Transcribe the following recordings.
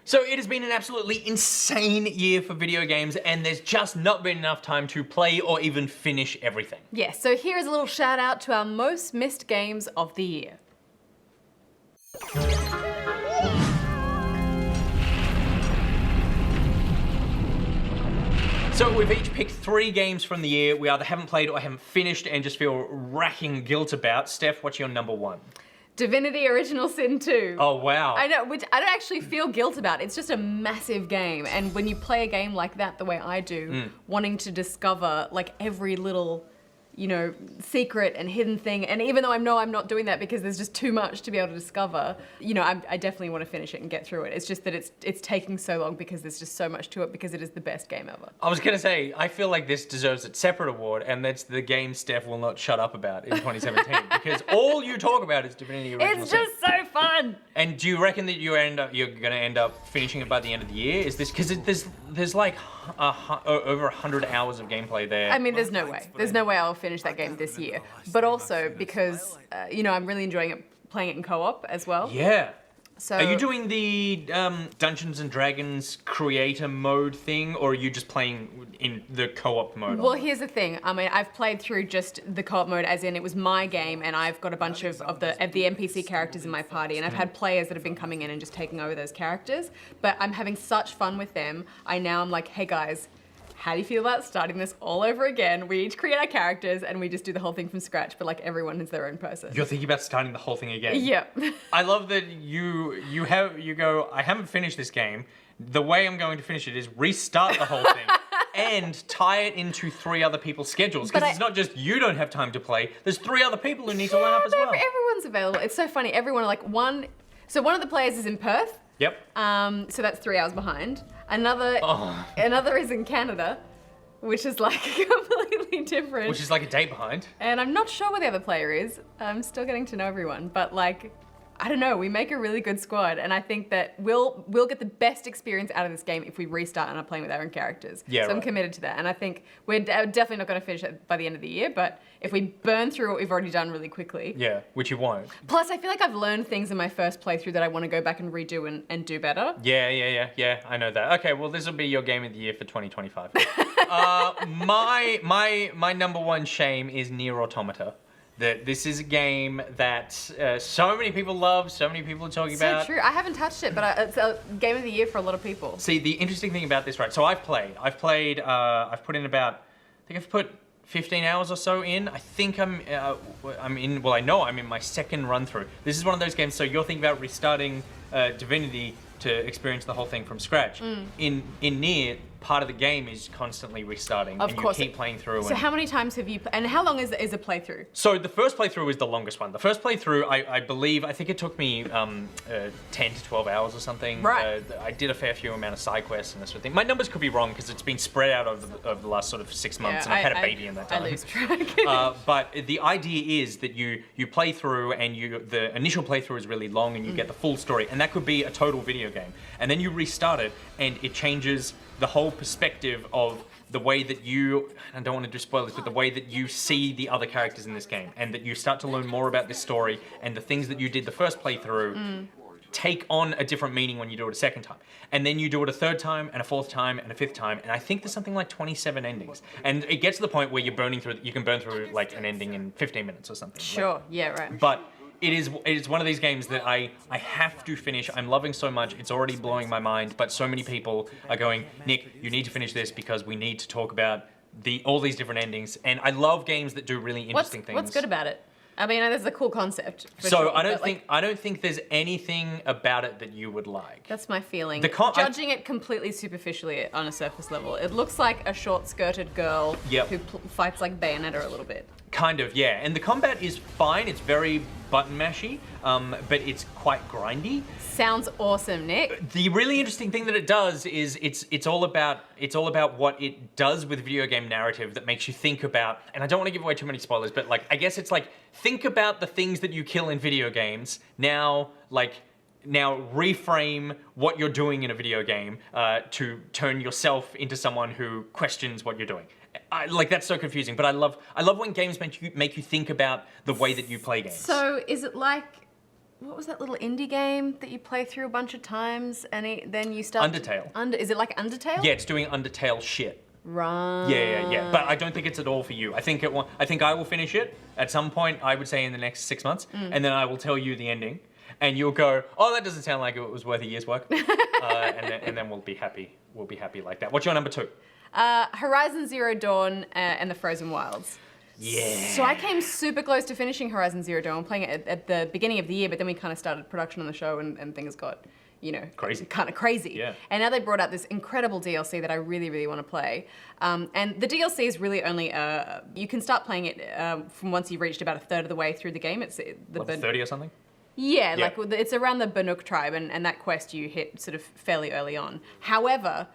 So it has been an absolutely insane year for video games, and there's just not been enough time to play or even finish everything. Yes, so here's a little shout out to our most missed games of the year. So we've each picked 3 games from the year we either haven't played or haven't finished and just feel racking guilt about. Steph, what's your number 1? Divinity Original Sin 2. Oh, wow. I know, which I don't actually feel guilt about. It's just a massive game. And when you play a game like that the way I do, wanting to discover like every little, you know, secret and hidden thing, and even though I know I'm not doing that because there's just too much to be able to discover, you know, I definitely want to finish it and get through it. It's just that it's taking so long because there's just so much to it, because it is the best game ever. I was gonna say, I feel like this deserves a separate award, and that's the game Steph will not shut up about in 2017, because all you talk about is Divinity Original It's Sin. just so fun! And do you reckon that you're gonna end up finishing it by the end of the year? Is this, because there's like over 100 hours of gameplay there. I mean, there's no way. There's no way I'll finish that game this year. But also because, you know, I'm really enjoying it, playing it in co-op as well. Yeah. So, are you doing the Dungeons and Dragons creator mode thing, or are you just playing in the co-op mode? Well, here's the thing. I mean, I've played through just the co-op mode, as in it was my game, and I've got a bunch of the NPC characters in my party, and I've had players that have been coming in and just taking over those characters. But I'm having such fun with them. I'm like, hey guys, how do you feel about starting this all over again? We each create our characters and we just do the whole thing from scratch, but like everyone is their own person. You're thinking about starting the whole thing again? Yeah. I love that you go, I haven't finished this game. The way I'm going to finish it is restart the whole thing and tie it into 3 other people's schedules. Because it's not just you don't have time to play, there's 3 other people who need to line up as well. Everyone's available. It's so funny. Everyone, like one of the players is in Perth. Yep. So that's 3 hours behind. Another is in Canada, which is like completely different. Which is like a day behind. And I'm not sure where the other player is. I'm still getting to know everyone, but like, I don't know, we make a really good squad, and I think that we'll get the best experience out of this game if we restart and are playing with our own characters. Yeah, so I'm committed to that, and I think we're definitely not going to finish it by the end of the year, but if we burn through what we've already done really quickly. Yeah, which you won't. Plus, I feel like I've learned things in my first playthrough that I want to go back and redo and do better. Yeah, I know that. Okay, well, this will be your game of the year for 2025. My number 1 shame is Nier Automata. This is a game that so many people love, so many people are talking about. So true. I haven't touched it, but it's a game of the year for a lot of people. See, the interesting thing about this, right? So I've put in about, I think I've put 15 hours or so in. I think I know I'm in my 2nd run through. This is one of those games, so you're thinking about restarting Divinity to experience the whole thing from scratch. In Nier, part of the game is constantly restarting, of course. You keep playing through. So how many times have you, and how long is a playthrough? So the first playthrough is the longest one. The first playthrough, I think it took me 10 to 12 hours or something. Right. I did a fair few amount of side quests and that sort of thing. My numbers could be wrong because it's been spread out over the last sort of 6 months, and I've had a baby in that time. I lose track. But the idea is that you play through, and the initial playthrough is really long, and you get the full story, and that could be a total video game. And then you restart it, and it changes the whole perspective of the way that I don't want to do spoilers, but the way that you see the other characters in this game, and that you start to learn more about this story, and the things that you did the first playthrough take on a different meaning when you do it a 2nd time. And then you do it a 3rd time, and a 4th time, and a 5th time, and I think there's something like 27 endings. And it gets to the point where you can burn through like an ending in 15 minutes or something. Sure, yeah, right. But it is one of these games that I have to finish. I'm loving so much. It's already blowing my mind, but so many people are going, Nick, you need to finish this because we need to talk about all these different endings. And I love games that do really interesting things. What's good about it? I mean, that's a cool concept. So sure, I don't think there's anything about it that you would like. That's my feeling. Judging it completely superficially on a surface level, it looks like a short-skirted girl who fights like Bayonetta a little bit. Kind of, yeah. And the combat is fine. It's very button mashy, but it's quite grindy. Sounds awesome, Nick. The really interesting thing that it does is it's all about what it does with video game narrative that makes you think about, and I don't want to give away too many spoilers, but like I guess it's like think about the things that you kill in video games now reframe what you're doing in a video game to turn yourself into someone who questions what you're doing. That's so confusing, but I love when games make you think about the way that you play games. So is it like what was that little indie game that you play through a bunch of times and then you start... Undertale. Is it like Undertale? Yeah, it's doing Undertale shit. Right. Yeah. But I don't think it's at all for you. I think I will finish it at some point, I would say in the next 6 months, and then I will tell you the ending. And you'll go, oh, that doesn't sound like it was worth a year's work. And then we'll be happy. We'll be happy like that. What's your number 2? Horizon Zero Dawn and the Frozen Wilds. Yeah. So I came super close to finishing Horizon Zero Dawn, playing it at the beginning of the year, but then we kind of started production on the show and things got, crazy. Kind of crazy. Yeah. And now they brought out this incredible DLC that I really, really want to play. And the DLC is really only, you can start playing it from once you've reached about a third of the way through the game. It's Level 30 or something? Yeah, like it's around the Banuk tribe, and that quest you hit sort of fairly early on. However,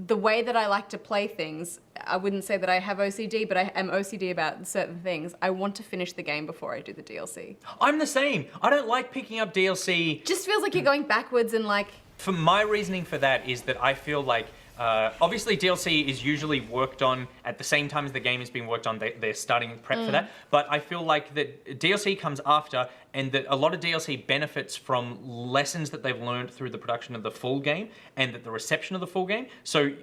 the way that I like to play things, I wouldn't say that I have OCD, but I am OCD about certain things. I want to finish the game before I do the DLC. I'm the same. I don't like picking up DLC. Just feels like you're going backwards and like... For my reasoning for that is that I feel like, obviously DLC is usually worked on at the same time as the game is being worked on. They're starting prep for that. But I feel like that DLC comes after, and that a lot of DLC benefits from lessons that they've learned through the production of the full game and that the reception of the full game. So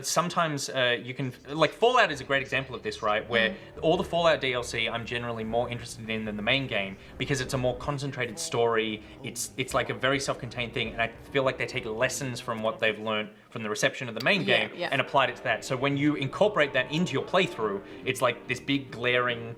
sometimes you can, like Fallout is a great example of this, right? Where all the Fallout DLC I'm generally more interested in than the main game because it's a more concentrated story. It's like a very self-contained thing, and I feel like they take lessons from what they've learned from the reception of the main game and applied it to that. So when you incorporate that into your playthrough, it's like this big glaring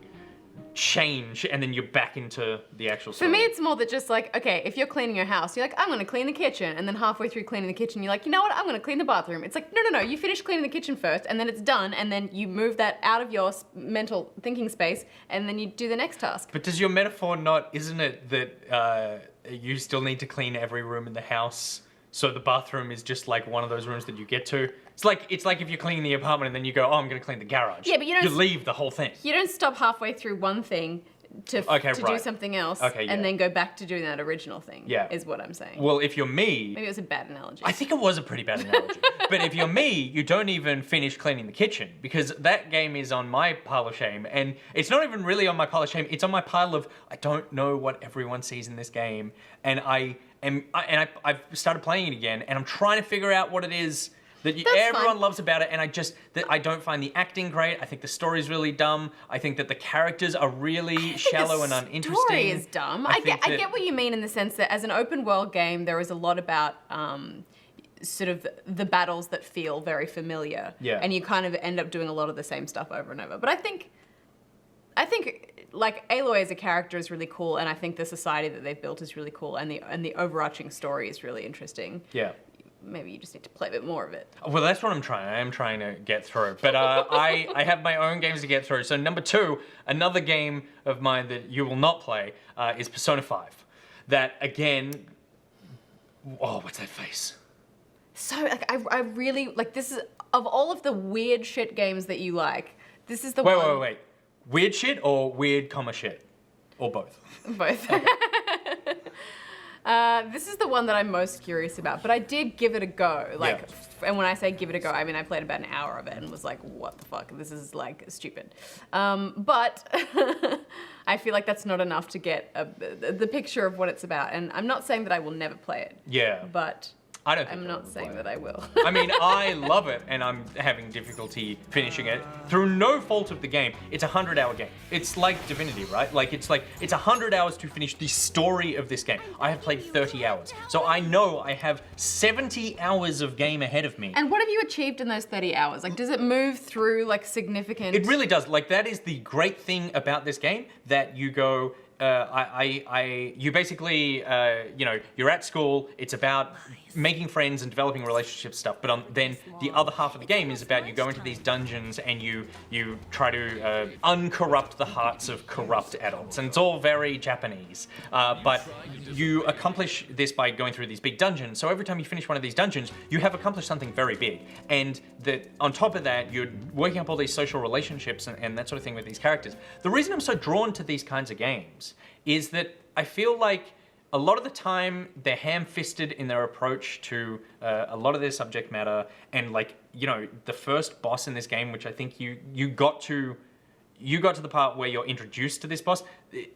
change, and then you're back into the actual story. For me, it's more that just like, okay, if you're cleaning your house, you're like, I'm gonna clean the kitchen, and then halfway through cleaning the kitchen, you're like, you know what, I'm gonna clean the bathroom. It's like, no, you finish cleaning the kitchen first, and then it's done, and then you move that out of your mental thinking space, and then you do the next task. But does your metaphor not, isn't it that you still need to clean every room in the house, so the bathroom is just like one of those rooms that you get to? It's like if you're cleaning the apartment and then you go, oh, I'm going to clean the garage. Yeah, but you leave the whole thing. You don't stop halfway through one thing to do something else and then go back to doing that original thing. Yeah. Is what I'm saying. Well, if you're me... Maybe it was a bad analogy. I think it was a pretty bad analogy. But if you're me, you don't even finish cleaning the kitchen because that game is on my pile of shame. And it's not even really on my pile of shame. It's on my pile of, I don't know what everyone sees in this game. And I've started playing it again, and I'm trying to figure out what it is that everyone loves about it, and I don't find the acting great. I think the story's really dumb. I think that the characters are really shallow and uninteresting. The story is dumb. I get what you mean in the sense that as an open world game, there is a lot about sort of the battles that feel very familiar. Yeah. And you kind of end up doing a lot of the same stuff over and over. But I think like Aloy as a character is really cool, and I think the society that they've built is really cool, and the overarching story is really interesting. Yeah. Maybe you just need to play a bit more of it. Well, that's what I'm trying. I am trying to get through. But I have my own games to get through. So number 2, another game of mine that you will not play is Persona 5. That, again... Oh, what's that face? So, like, I really... Like, this is... Of all of the weird shit games that you like, this is the one... Wait. Weird shit or weird comma shit? Or both? Both. Okay. This is the one that I'm most curious about, but I did give it a go. And when I say give it a go, I mean I played about an hour of it and was like, what the fuck? This is like stupid. But I feel like that's not enough to get the picture of what it's about. And I'm not saying that I will never play it. Yeah. But I'm not saying that I will. I mean, I love it, and I'm having difficulty finishing it through no fault of the game. It's a 100-hour game. It's like Divinity, right? Like it's 100 hours to finish the story of this game. I have played 30 hours, so I know I have 70 hours of game ahead of me. And what have you achieved in those 30 hours? Like, does it move through like significant? It really does. Like, that is the great thing about this game, that you go. You basically, you're at school. It's about making friends and developing relationship stuff. But then the other half of the game is about you go into these dungeons and you try to uncorrupt the hearts of corrupt adults. And it's all very Japanese. But you accomplish this by going through these big dungeons. So every time you finish one of these dungeons, you have accomplished something very big. And on top of that, you're working up all these social relationships and that sort of thing with these characters. The reason I'm so drawn to these kinds of games is that I feel like a lot of the time they're ham-fisted in their approach to a lot of their subject matter, and the first boss in this game, which I think you got to you got to the part where you're introduced to this boss,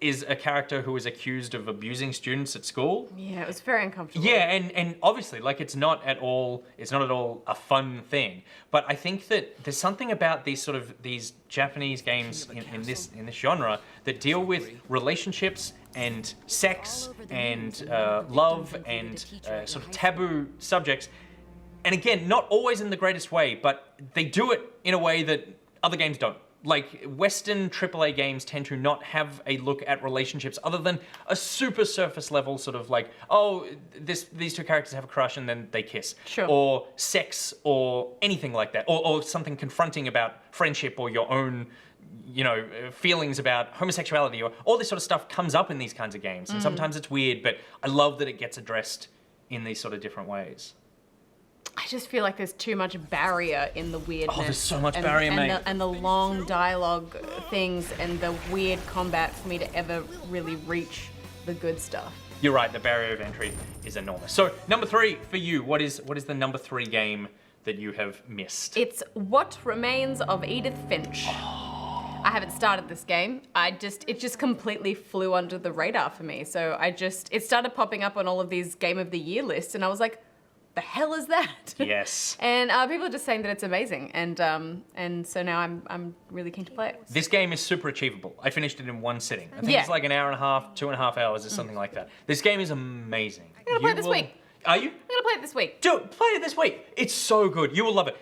is a character who is accused of abusing students at school. Yeah, it was very uncomfortable. Yeah, and obviously, like, it's not at all a fun thing. But I think that there's something about these Japanese games in this genre that deal with relationships and sex and love and sort of taboo subjects. And again, not always in the greatest way, but they do it in a way that other games don't. Like, Western AAA games tend to not have a look at relationships other than a super surface level sort of like, oh, these two characters have a crush and then they kiss. Sure. Or sex or anything like that. Or something confronting about friendship or your own, feelings about homosexuality or all this sort of stuff comes up in these kinds of games. And sometimes it's weird, but I love that it gets addressed in these sort of different ways. I just feel like there's too much barrier in the weirdness. Oh, there's so much barrier, mate. And the long dialogue things and the weird combat for me to ever really reach the good stuff. You're right, the barrier of entry is enormous. So, number 3 for you, what is the number 3 game that you have missed? It's What Remains of Edith Finch. I haven't started this game. It just completely flew under the radar for me. So it started popping up on all of these Game of the Year lists and I was like, the hell is that? Yes. And people are just saying that it's amazing, and so now I'm really keen to play it. This game is super achievable. I finished it in one sitting. I think Yeah. it's like an hour and a half, 2.5 hours, or something like that. This game is amazing. I'm gonna play it this week. Are you? I'm gonna play it this week. Dude, play it this week. It's so good. You will love it.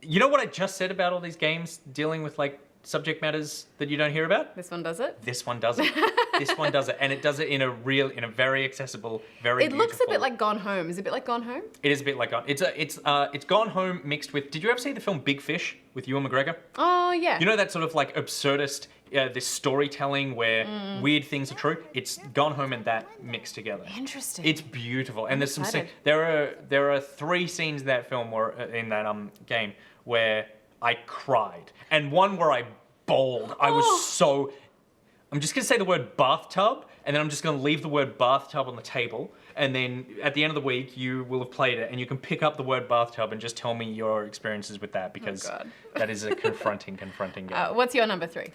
You know what I just said about all these games dealing with like subject matters that you don't hear about? This one does it. This one does it. This one does it, and it does it in a very accessible, very It beautiful. looks a bit like Gone Home. Is it a bit like Gone Home? It is a bit like Gone. It's Gone Home mixed with. Did you ever see the film Big Fish with Ewan McGregor? Oh yeah. You know that sort of like absurdist, this storytelling where weird things are true. It's Gone Home and that mixed together. Interesting. It's beautiful, and there's some. excited. There are 3 scenes in that film or in that game where I cried, and one where I bawled. I was so. I'm just gonna say the word bathtub, and then I'm just gonna leave the word bathtub on the table, and then at the end of the week, you will have played it, and you can pick up the word bathtub and just tell me your experiences with that, because God. that is a confronting game. What's your number 3?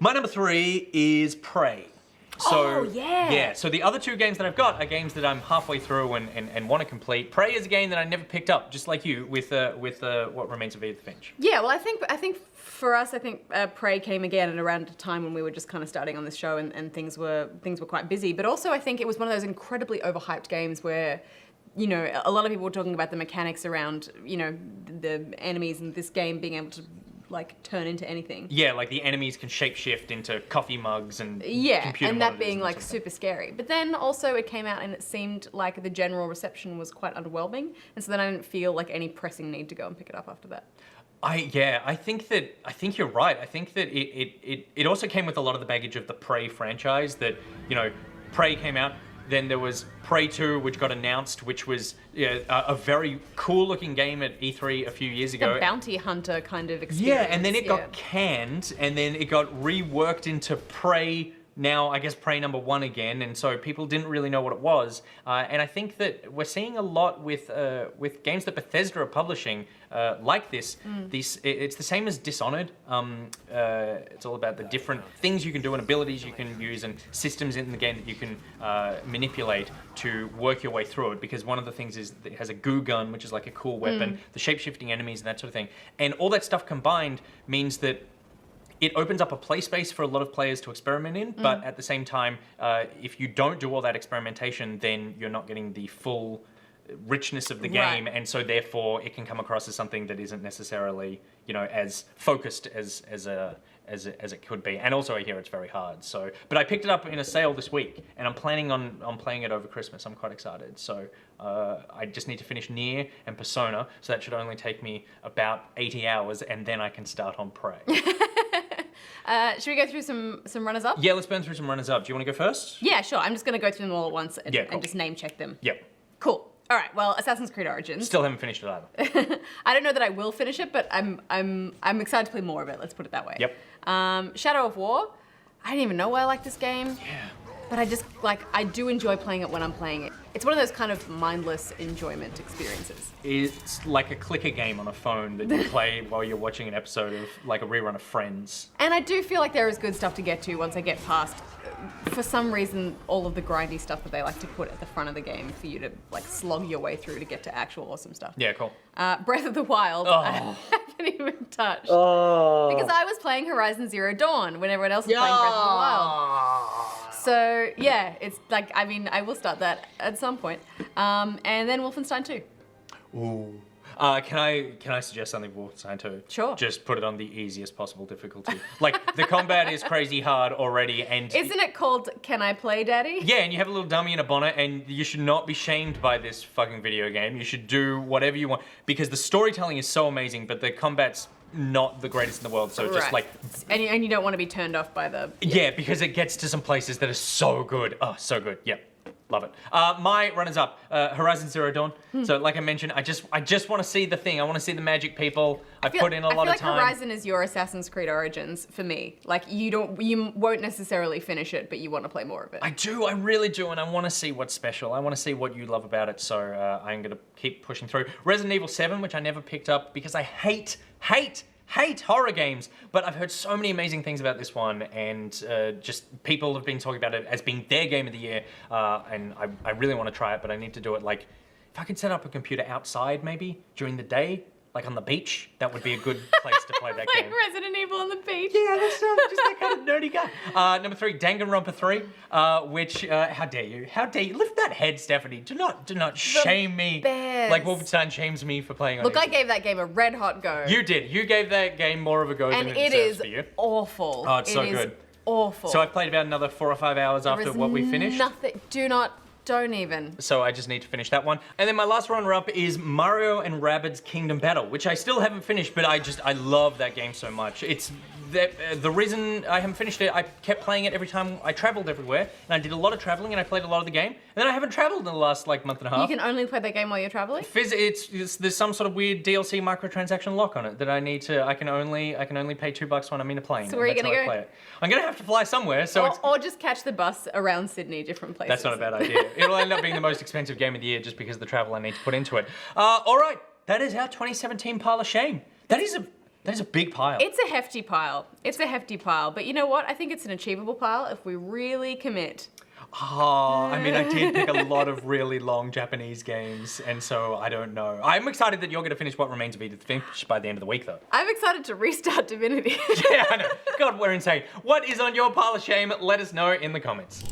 My number 3 is Prey. So, Oh, yeah. Yeah, so the other 2 games that I've got are games that I'm halfway through and want to complete. Prey is a game that I never picked up, just like you, with What Remains of Edith Finch. Yeah, well, I think for us, Prey came again at around a time when we were just kind of starting on this show and things were quite busy. But also, I think it was one of those incredibly overhyped games where, a lot of people were talking about the mechanics around, the enemies in this game being able to like turn into anything. Yeah, like the enemies can shapeshift into coffee mugs and computer and that monitors being and like stuff. super scary. But then also it came out and it seemed like the general reception was quite underwhelming, and so then I didn't feel like any pressing need to go and pick it up after that. I think you're right. I think that it also came with a lot of the baggage of the Prey franchise. That Prey came out, then there was Prey 2, which got announced, which was a very cool looking game at E3 a few years ago. The bounty hunter kind of experience. Yeah, and then it got canned, and then it got reworked into Prey. Now, I guess Prey number 1 again, and so people didn't really know what it was. And I think that we're seeing a lot with games that Bethesda are publishing like this. It's the same as Dishonored. It's all about the different things you can do and abilities you can use and systems in the game that you can manipulate to work your way through it. Because one of the things is that it has a goo gun, which is like a cool weapon, the shape-shifting enemies and that sort of thing. And all that stuff combined means that it opens up a play space for a lot of players to experiment in, but at the same time, if you don't do all that experimentation, then you're not getting the full richness of the game, and so therefore it can come across as something that isn't necessarily, as focused as it could be. And also, I hear it's very hard. So, but I picked it up in a sale this week, and I'm planning on playing it over Christmas. I'm quite excited. So I just need to finish Nier and Persona, so that should only take me about 80 hours, and then I can start on Prey. Should we go through some runners-up? Yeah, let's burn through some runners-up. Do you want to go first? Yeah, sure. I'm just going to go through them all at once and, Yeah, cool. and just name check them. Yep. Cool. All right. Well, Assassin's Creed Origins. Still haven't finished it either. I don't know that I will finish it, but I'm excited to play more of it. Let's put it that way. Yep. Shadow of War. I didn't even know why I like this game. Yeah. but I do enjoy playing it when I'm playing it. It's one of those kind of mindless enjoyment experiences. It's like a clicker game on a phone that you play while you're watching an episode of like a rerun of Friends. And I do feel like there is good stuff to get to once I get past, for some reason, all of the grindy stuff that they like to put at the front of the game for you to like slog your way through to get to actual awesome stuff. Yeah, cool. Breath of the Wild, I haven't even touched. Because I was playing Horizon Zero Dawn when everyone else was playing Breath of the Wild. So yeah, it's like, I mean, I will start that at some point. And then Wolfenstein 2. Ooh. Can I suggest something for Wolfenstein 2? Sure. Just put it on the easiest possible difficulty. Like, the combat is crazy hard already, and... Isn't it called Can I Play, Daddy? Yeah, and you have a little dummy in a bonnet, and you should not be shamed by this fucking video game. You should do whatever you want, because the storytelling is so amazing, but the combat's not the greatest in the world, so just like... And you don't want to be turned off by the... Yeah, because it gets to some places that are so good. Oh, so good. Yep. Love it. My runners-up, Horizon Zero Dawn. So, like I mentioned, I just want to see the thing. I want to see the magic people. I put in a lot of time. Horizon is your Assassin's Creed Origins for me. Like you won't necessarily finish it, but you want to play more of it. I do. I really do, and I want to see what's special. I want to see what you love about it. So I'm gonna keep pushing through. Resident Evil 7, which I never picked up because I hate horror games, but I've heard so many amazing things about this one, and just people have been talking about it as being their game of the year, and I really want to try it, but I need to do it like, if I could set up a computer outside maybe during the day, like on the beach, that would be a good place to play that game. Like Resident Evil on the beach. Yeah, that's just that kind of nerdy guy. Number 3, Danganronpa 3, which, how dare you? How dare you? Lift that head, Stephanie. Do not shame me. Bears. Like Wolfenstein shames me for playing on Look, easy. I gave that game a red hot go. You did. You gave that game more of a go than it deserves for you. Awful. Oh, it's so good. Awful. So I've played about another 4 or 5 hours after what we finished. Nothing. Don't even. So I just need to finish that one. And then my last runner-up is Mario and Rabbids Kingdom Battle, which I still haven't finished, but I love that game so much. It's the reason I haven't finished it, I kept playing it every time I traveled everywhere, and I did a lot of traveling, and I played a lot of the game, and then I haven't traveled in the last like month and a half. You can only play that game while you're traveling? There's some sort of weird DLC microtransaction lock on it that I need to. I can only pay $2 when I'm in a plane. So where are you gonna go? Play it. I'm gonna have to fly somewhere. So or just catch the bus around Sydney, different places. That's not a bad idea. It'll end up being the most expensive game of the year just because of the travel I need to put into it. All right, that is our 2017 pile of shame. That is a big pile. It's a hefty pile. But you know what? I think it's an achievable pile if we really commit. I mean, I did pick a lot of really long Japanese games, and so I don't know. I'm excited that you're going to finish What Remains of Edith Finch by the end of the week, though. I'm excited to restart Divinity. Yeah, I know. God, we're insane. What is on your pile of shame? Let us know in the comments.